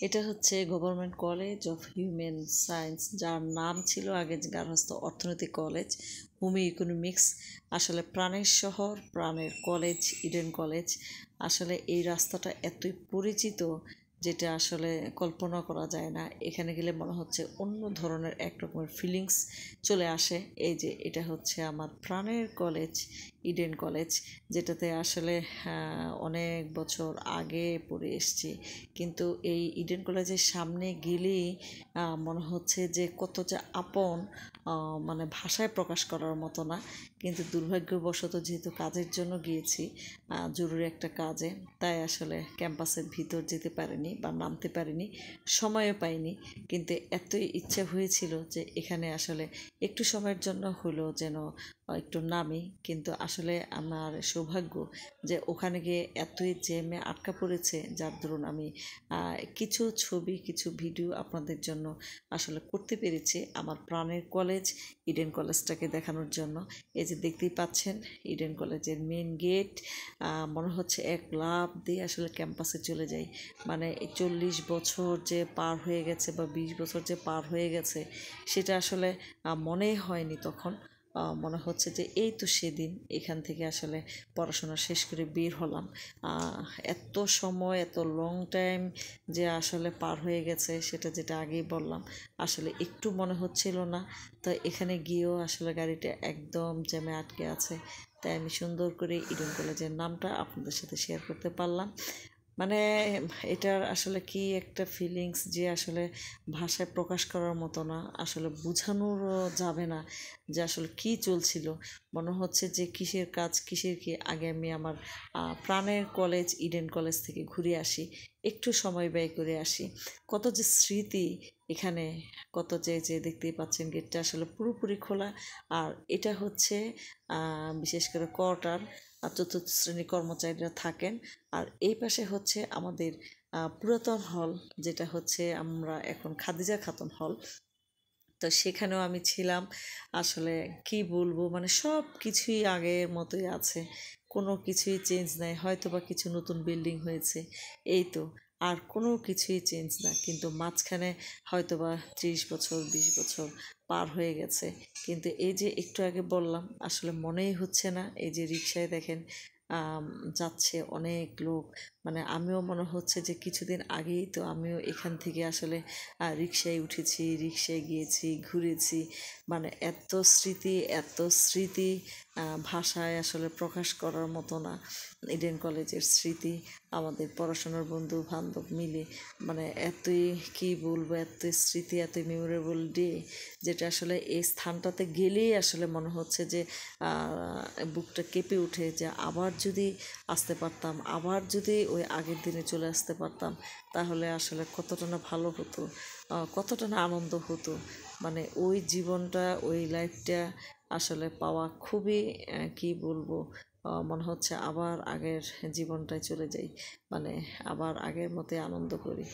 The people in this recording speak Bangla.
এটা হচ্ছে government college of human science, যার নাম ছিল আগে গার্হস্থ্য অর্থনৈতিক কলেজ, ভূমি ইকোনমিক্স। আসলে প্রাণের শহর, প্রাণের কলেজ, ইডেন কলেজ। আসলে এই রাস্তাটা এতই পরিচিত যেটা আসলে কল্পনা করা যায় না। এখানে গেলে মনে হচ্ছে অন্য ধরনের এক রকমের ফিলিংস চলে আসে। এই যে এটা হচ্ছে আমার প্রাণের কলেজ, ইডেন কলেজ, যেটাতে আসলে অনেক বছর আগে পড়ে এসেছি। কিন্তু এই ইডেন কলেজের সামনে গেলেই মনে হচ্ছে যে কত যে আপন, মানে ভাষায় প্রকাশ করার মতো না। কিন্তু দুর্ভাগ্যবশত যেহেতু কাজের জন্য গিয়েছি, জরুরি একটা কাজে, তাই আসলে ক্যাম্পাসের ভিতর যেতে পারিনি বা নামতে পারিনি, সময়ও পাইনি। কিন্তু এতই ইচ্ছে হয়েছিল যে এখানে আসলে একটু সময়ের জন্য হলো যেন একটু নামি। কিন্তু আসলে আমার সৌভাগ্য যে ওখানে গিয়ে এতই জ্যামে আটকা পড়েছে, যার দরুন আমি কিছু ছবি, কিছু ভিডিও আপনাদের জন্য আসলে করতে পেরেছি আমার প্রাণের কলেজ ইডেন কলেজটাকে দেখানোর জন্য। এই যে দেখতেই পাচ্ছেন ইডেন কলেজের মেন গেট। মনে হচ্ছে এক লাফ দিয়ে আসলে ক্যাম্পাসে চলে যাই। মানে 40 বছর যে পার হয়ে গেছে বা 20 বছর যে পার হয়ে গেছে, সেটা আসলে মনেই হয়নি তখন। মনে হচ্ছে যে এই তো সেদিন এখান থেকে আসলে পড়াশোনা শেষ করে বের হলাম। এত সময়, এত লং টাইম যে আসলে পার হয়ে গেছে, সেটা যেটা আগেই বললাম, আসলে একটু মনে হচ্ছিল না। তো এখানে গিয়েও আসলে গাড়িটা একদম জ্যামে আটকে আছে। তাই আমি সুন্দর করে ইডেন কলেজের নামটা আপনাদের সাথে শেয়ার করতে পারলাম। মানে এটার আসলে কি একটা ফিলিংস যে আসলে ভাষায় প্রকাশ করার মতো না, আসলে বোঝানোর যাবে না যে আসলে কি চলছিল। মনে হচ্ছে যে কিসের কাজ কিসের কি, আগে আমি আমার প্রাণের কলেজ ইডেন কলেজ থেকে ঘুরে আসি, একটু সময় ব্যয় করে আসি। কত যে স্মৃতি এখানে, কত যে দেখতেই পাচ্ছেন গেটটা আসলে পুরোপুরি খোলা। আর এটা হচ্ছে বিশেষ করে কোয়ার্টার, চতুর্থ শ্রেণীর কর্মচারীরা থাকেন। আর এই পাশে হচ্ছে আমাদের পুরাতন হল, যেটা হচ্ছে আমরা এখন খাদিজা খাতুন হল। তো সেখানেও আমি ছিলাম। আসলে কি বলবো, মানে সব কিছুই আগের মতোই আছে, কোনো কিছুই চেঞ্জ নাই। হয়তো বা কিছু নতুন বিল্ডিং হয়েছে, এই তো, আর কোনো কিছুই চেঞ্জ না। কিন্তু মাঝখানে হয়তো বা 30 বছর 20 বছর পার হয়ে গেছে। কিন্তু এই যে একটু আগে বললাম, আসলে মনেই হচ্ছে না। এই যে রিকশায় দেখেন আম, যাচ্ছে অনেক লোক। মানে আমিও মনে হচ্ছে যে কিছুদিন আগেই তো আমিও এখান থেকে আসলে রিকশায় উঠেছি, রিকশায় গিয়েছি, ঘুরেছি। মানে এত স্মৃতি, এত স্মৃতি ভাষায় আসলে প্রকাশ করার মতো না। ইডেন কলেজের স্মৃতি, আমাদের পড়াশোনার বন্ধু বান্ধব মিলে, মানে এতই কি বলবো, এত স্মৃতি, এত মেমোরেবল ডে, যেটা আসলে এই স্থানটাতে গেলেই আসলে মনে হচ্ছে যে বুকটা কেঁপে উঠে, যে আবার যদি আসতে পারতাম, আবার যদি ওই আগের দিনে চলে আসতে পারতাম, তাহলে আসলে কতটা না ভালো হতো, কতটা না আনন্দ হতো। মানে ওই জীবনটা, ওই লাইফটা আসলে পাওয়া খুবই কি বলবো, মনে হচ্ছে আবার আগের জীবনটায় চলে যাই, মানে আবার আগের মতোই আনন্দ করি।